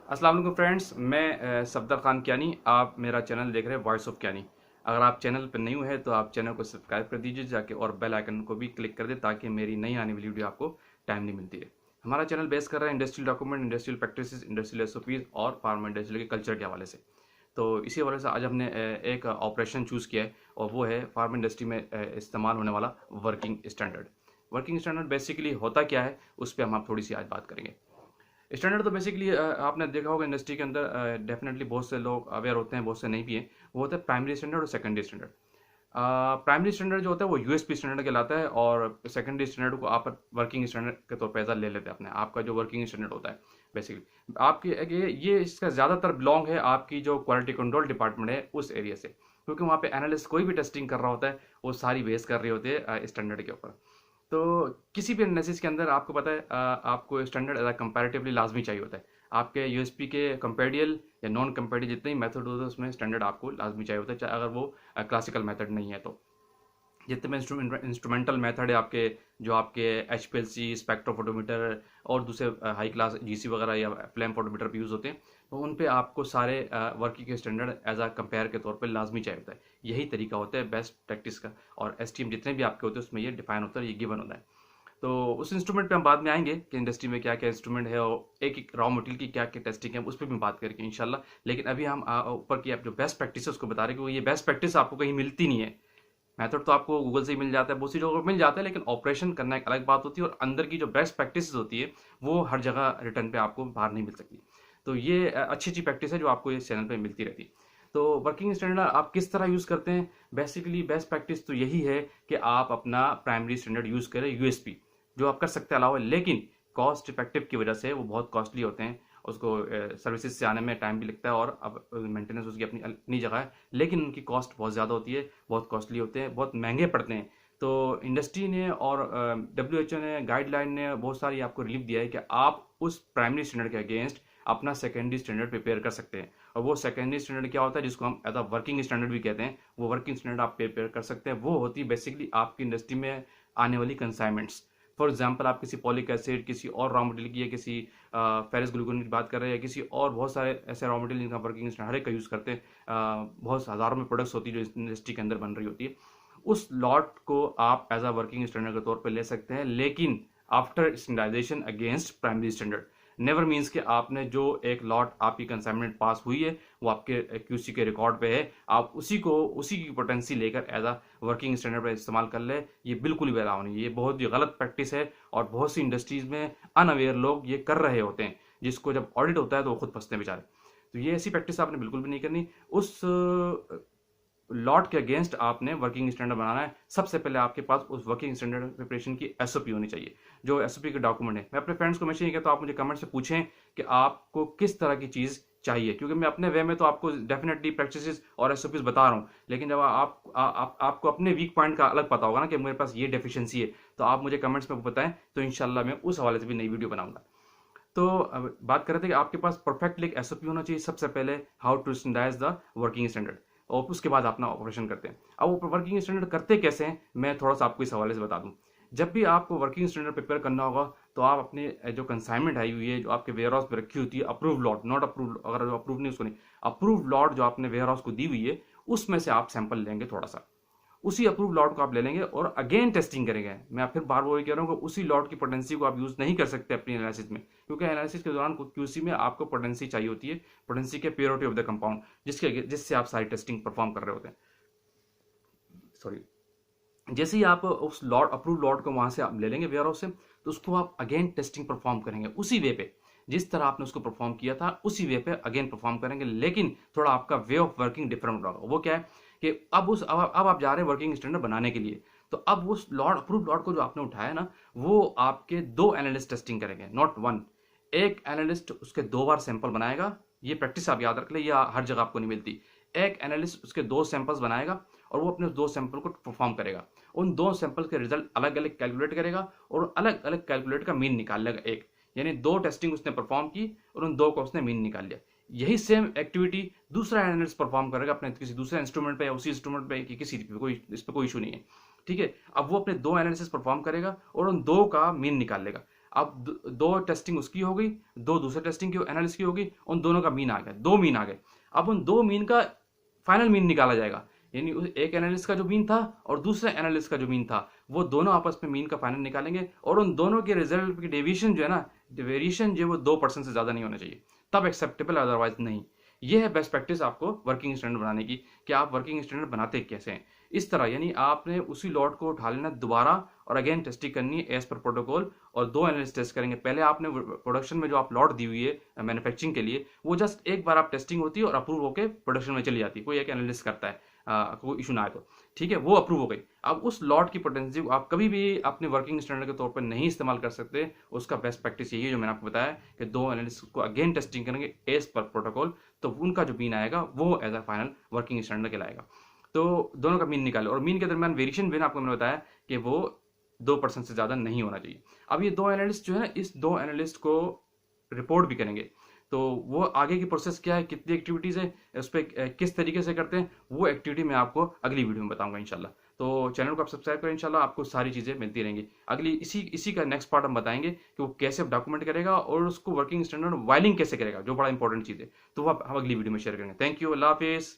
अस्सलाम वालेकुम फ्रेंड्स, मैं सफदर खान कियानी। आप मेरा चैनल देख रहे हैं वॉइस ऑफ कियानी। अगर आप चैनल पर न्यू है तो आप चैनल को सब्सक्राइब कर दीजिए जाके, और बेल आइकन को भी क्लिक कर दें ताकि मेरी नई आने वाली वीडियो आपको टाइमली मिलती है। हमारा चैनल बेस कर रहा है industrial document, industrial practices, industrial SOPs और फार्मा इंडस्ट्रियल के कल्चर के हवाले से। तो इसी हवाले से आज हमने एक ऑपरेशन चूज़ किया है, और वो है फार्मा इंडस्ट्री में इस्तेमाल होने वाला working standard. Working standard basically होता क्या है, उस पर हम थोड़ी सी आज बात करेंगे। स्टैंडर्ड तो बेसिकली आपने देखा होगा इंडस्ट्री के अंदर डेफिनेटली बहुत से लोग अवेयर होते हैं, बहुत से नहीं भी हैं। वो होता है प्राइमरी स्टैंडर्ड और सेकेंडरी स्टैंडर्ड। प्राइमरी स्टैंडर्ड जो होता है वो यूएसपी स्टैंडर्ड कहलाता है, और सेकेंडरी स्टैंडर्ड को आप वर्किंग स्टैंडर्ड के तौर पर ऐसा ले लेते हैं अपने आपका जो वर्किंग स्टैंडर्ड होता है। बेसिकली आपकी ये इसका ज़्यादातर बिलोंग है आपकी जो क्वालिटी कंट्रोल डिपार्टमेंट है उस एरिया से, क्योंकि वहाँ पे एनालिस्ट कोई भी टेस्टिंग कर रहा होता है वो सारी बेस कर रही होती है स्टैंडर्ड के ऊपर। तो किसी भी एनालिसिस के अंदर आपको पता है आपको स्टैंडर्ड एज कंपैरेटिवली लाजमी चाहिए होता है। आपके यूएसपी के कंपेडियल या नॉन कंपेडियल जितने ही मेथड होते हैं उसमें स्टैंडर्ड आपको लाजमी चाहिए होता है, चाहे अगर वो क्लासिकल मेथड नहीं है तो। जितने भी इंस्ट्रूमेंटल मेथड है आपके, जो आपके H P L C, spectrophotometer और दूसरे हाई क्लास जी सी वगैरह या फ्लैम फोटोमीटर भी यूज़ होते हैं, तो उन पे आपको सारे वर्किंग के स्टैंडर्ड एज आ कंपेयर के तौर पे लाजमी चाहिए होता है। यही तरीका होता है बेस्ट प्रैक्टिस का, और एस टी एम जितने भी आपके होते हैं उसमें ये डिफाइन होता है, ये गिवन होता है। तो उस इंस्ट्रूमेंट पे हम बाद में आएंगे कि इंडस्ट्री में क्या क्या इंस्ट्रूमेंट है और एक एक रॉ मटेरियल की क्या क्या टेस्टिंग है, उस पर भी बात करेंगे इंशाल्लाह। लेकिन अभी हम ऊपर की आप जो बेस्ट प्रैक्टिस है उसको बता रहे हैं, क्योंकि ये बेस्ट प्रैक्टिस आपको कहीं मिलती नहीं है। मेथड तो आपको गूगल से ही मिल जाता है, बहुत सी जगहों पर मिल जाता है, लेकिन ऑपरेशन करना एक अलग बात होती है, और अंदर की जो बेस्ट प्रैक्टिस होती है वो हर जगह रिटर्न पे आपको बाहर नहीं मिल सकती। तो ये अच्छी अच्छी प्रैक्टिस है जो आपको इस चैनल पे मिलती रहती है। तो वर्किंग स्टैंडर्ड आप किस तरह यूज़ करते हैं? बेसिकली बेस्ट प्रैक्टिस तो यही है कि आप अपना प्राइमरी स्टैंडर्ड यूज़ करें यूएसपी, जो आप कर सकते हैं अलावा, लेकिन कॉस्ट इफेक्टिव की वजह से वो बहुत कॉस्टली होते हैं। उसको सर्विसेज से आने में टाइम भी लगता है, और अब मेंटेनेंस उसकी अपनी अपनी जगह है, लेकिन उनकी कॉस्ट बहुत ज़्यादा होती है, बहुत कॉस्टली होते हैं, बहुत महंगे पड़ते हैं। तो इंडस्ट्री ने और WHO ने गाइडलाइन ने बहुत सारी आपको रिलीफ दिया है कि आप उस प्राइमरी स्टैंडर्ड के अगेंस्ट अपना सेकेंडरी स्टैंडर्ड प्रिपेयर कर सकते हैं। और वो सेकेंडरी स्टैंडर्ड क्या होता है, जिसको हम एज अ वर्किंग स्टैंडर्ड भी कहते हैं, वो वर्किंग स्टैंडर्ड आप प्रिपेयर कर सकते हैं। वो होती है बेसिकली आपकी इंडस्ट्री में आने वाली कंसाइनमेंट्स। फॉर एग्जाम्पल आप किसी पॉलिक एसिड, किसी और रॉ मटेरियल की, या किसी फेरस ग्लूकोन की बात कर रहे हैं, या किसी और बहुत सारे ऐसे रॉ मटेरियल जिनका वर्किंग स्टैंडर्ड हर एक का यूज़ करते हैं, बहुत हज़ारों में प्रोडक्ट्स होती है जो इंडस्ट्री के अंदर बन रही होती है, उस लॉट को आप एज अ वर्किंग स्टैंडर्ड के तौर पर ले सकते हैं, लेकिन after standardization against primary standard. Never means कि आपने जो एक लॉट आपकी कंसाइनमेंट पास हुई है वो आपके क्यूसी के रिकॉर्ड पे है, आप उसी को उसी की पोटेंसी लेकर एज अ वर्किंग स्टैंडर्ड पर इस्तेमाल कर ले। ये बिल्कुल भी अलाउ नहीं है, ये बहुत ही गलत प्रैक्टिस है, और बहुत सी इंडस्ट्रीज में अनअवेयर लोग ये कर रहे होते हैं, जिसको जब ऑडिट होता है तो वो खुद फंसते हैं बेचारे। तो ये ऐसी प्रैक्टिस आपने बिल्कुल भी नहीं करनी। उस लॉट के अगेंस्ट आपने वर्किंग स्टैंडर्ड बनाना है। सबसे पहले आपके पास उस वर्किंग स्टैंडर्ड प्रिपरेशन की एसओपी होनी चाहिए, जो एसओपी के डॉक्यूमेंट है। मैं अपने फ्रेंड्स को हमेशा ये कहता हूँ, आप मुझे कमेंट से पूछें कि आपको किस तरह की चीज़ चाहिए, क्योंकि मैं अपने वे में तो आपको डेफिनेटली प्रैक्टिसेस और एसओपीज बता रहा हूँ, लेकिन जब आपको अपने वीक पॉइंट का अलग पता होगा ना कि मेरे पास ये डेफिशिएंसी है, तो आप मुझे कमेंट्स में बताएं, तो इंशाल्लाह मैं उस हवाले से भी नई वीडियो बनाऊंगा। तो अब बात कर रहे थे कि आपके पास परफेक्ट एक एसओपी होना चाहिए सबसे पहले, how to standardize the working standard, और उसके बाद अपना ऑपरेशन करते हैं। अब वो वर्किंग स्टैंडर्ड करते कैसे हैं, मैं थोड़ा सा आपको इस हवाले से बता दूं। जब भी आपको वर्किंग स्टैंडर्ड प्रिपेयर करना होगा, तो आप अपने जो कंसाइनमेंट आई हुई है, जो आपके वेयर हाउस में रखी होती है, अप्रूव लॉट, नॉट अप्रूव, अगर अप्रूव नहीं उसको नहीं, अप्रूव लॉट जो आपने वेयर हाउस को दी हुई है, उसमें से आप सैंपल लेंगे थोड़ा सा, उसी अप्रूव लॉट को आप ले लेंगे और अगेन टेस्टिंग करेंगे। मैं फिर बार वही कह रहा हूँ कि उसी लॉट की पोटेंसी को आप यूज नहीं कर सकते अपनी एनालिसिस में, क्योंकि एनालिसिस के दौरान क्यूसी में आपको पोटेंसी चाहिए होती है, पोटेंसी के प्योरिटी ऑफ द कंपाउंड, जिससे आप सारी टेस्टिंग परफॉर्म कर रहे होते हैं। सॉरी, जैसे ही आप उस लॉट अप्रूव लॉट को वहां से आप ले लेंगे वेयर हाउस से, तो उसको आप अगेन टेस्टिंग परफॉर्म करेंगे उसी वे पे, जिस तरह आपने उसको परफॉर्म किया था उसी वे पे अगेन परफॉर्म करेंगे, लेकिन थोड़ा आपका वे ऑफ वर्किंग डिफरेंट होगा। वो क्या है कि अब आप जा रहे हैं वर्किंग स्टैंडर्ड बनाने के लिए, तो अब उस लॉट अप्रूव लॉट को जो आपने उठाया ना, वो आपके दो एनालिस्ट टेस्टिंग करेंगे, नॉट वन। एक एनालिस्ट उसके दो बार सैंपल बनाएगा, ये प्रैक्टिस आप याद रख ले, ये हर जगह आपको नहीं मिलती। एक एनालिस्ट उसके दो सैंपल्स बनाएगा और वो अपने दो सैंपल को परफॉर्म करेगा, उन दो सैंपल के रिजल्ट अलग अलग कैलकुलेट करेगा, और अलग अलग कैलकुलेट का मीन निकाल लेगा एक, यानी दो टेस्टिंग उसने परफॉर्म की और उन दो का उसने मीन निकाल लिया। यही सेम एक्टिविटी दूसरा एनालिस्ट परफॉर्म करेगा अपने किसी दूसरे इंस्ट्रूमेंट पे या उसी इंस्ट्रूमेंट पे, कि किसी पे कोई, इस पे कोई इशू नहीं है, ठीक है। अब वो अपने दो एनालिसिस परफॉर्म करेगा और उन दो का मीन निकाल लेगा। अब दो टेस्टिंग उसकी हो गई, दो दूसरे टेस्टिंग की एनालिस्ट की होगी, उन दोनों का मीन आ गया, 2 मीन आ गए। अब उन 2 मीन का फाइनल मीन निकाला जाएगा, यानी एक एनालिस्ट का जो मीन था और दूसरे एनालिस्ट का जो मीन था, वो दोनों आपस में मीन का फाइनल निकालेंगे और उन दोनों के रिजल्ट की डेविएशन जो है ना, वेरिएशन जो है वो 2% से ज़्यादा नहीं होना चाहिए, तब एक्सेप्टेबल, अदरवाइज नहीं। ये है बेस्ट प्रैक्टिस आपको वर्किंग स्टैंडर्ड बनाने की, कि आप वर्किंग स्टैंडर्ड बनाते कैसे हैं। इस तरह यानी आपने उसी लॉट को उठा लेना दोबारा और अगेन टेस्टिंग करनी है एज पर प्रोटोकॉल, और 2 एनालिस्ट टेस्ट करेंगे। पहले आपने प्रोडक्शन में जो आप लॉट दी हुई है मैन्युफैक्चरिंग के लिए, वो जस्ट एक बार आप टेस्टिंग होती है और अप्रूव होकर प्रोडक्शन में चली जाती है, कोई एक एनालिस्ट करता है, कोई इशू ना आए तो, ठीक है, वो अप्रूव हो गई। अब उस लॉट की पोटेंसी को आप कभी भी अपने वर्किंग स्टैंडर्ड के तौर पर नहीं इस्तेमाल कर सकते। उसका बेस्ट प्रैक्टिस यही है जो मैंने आपको बताया, कि 2 एनालिस्ट को अगेन टेस्टिंग करेंगे एज पर प्रोटोकॉल, तो उनका जो मीन आएगा वो as a final working standard कहलाएगा। तो दोनों का मीन निकालो, और मीन के दरमियान वेरिएशन भी आपको मैंने बताया कि वो 2% से ज़्यादा नहीं होना चाहिए। अब ये 2 एनालिस्ट जो है ना, इस 2 एनालिस्ट को रिपोर्ट भी करेंगे, तो वो आगे की प्रोसेस क्या है, कितनी एक्टिविटीज़ है, उस पर किस तरीके से करते हैं, वो एक्टिविटी मैं आपको अगली वीडियो में बताऊंगा इंशाल्लाह। तो चैनल को आप सब्सक्राइब करें, इंशाल्लाह आपको सारी चीज़ें मिलती रहेंगी। अगली इसी का नेक्स्ट पार्ट हम बताएंगे कि वो कैसे डॉक्यूमेंट करेगा और उसको वर्किंग स्टैंडर्ड वायलिंग कैसे करेगा, जो बड़ा इंपॉर्टेंट चीज़ है, तो वो हम अगली वीडियो में शेयर करेंगे। थैंक यू, अल्लाह हाफिज़।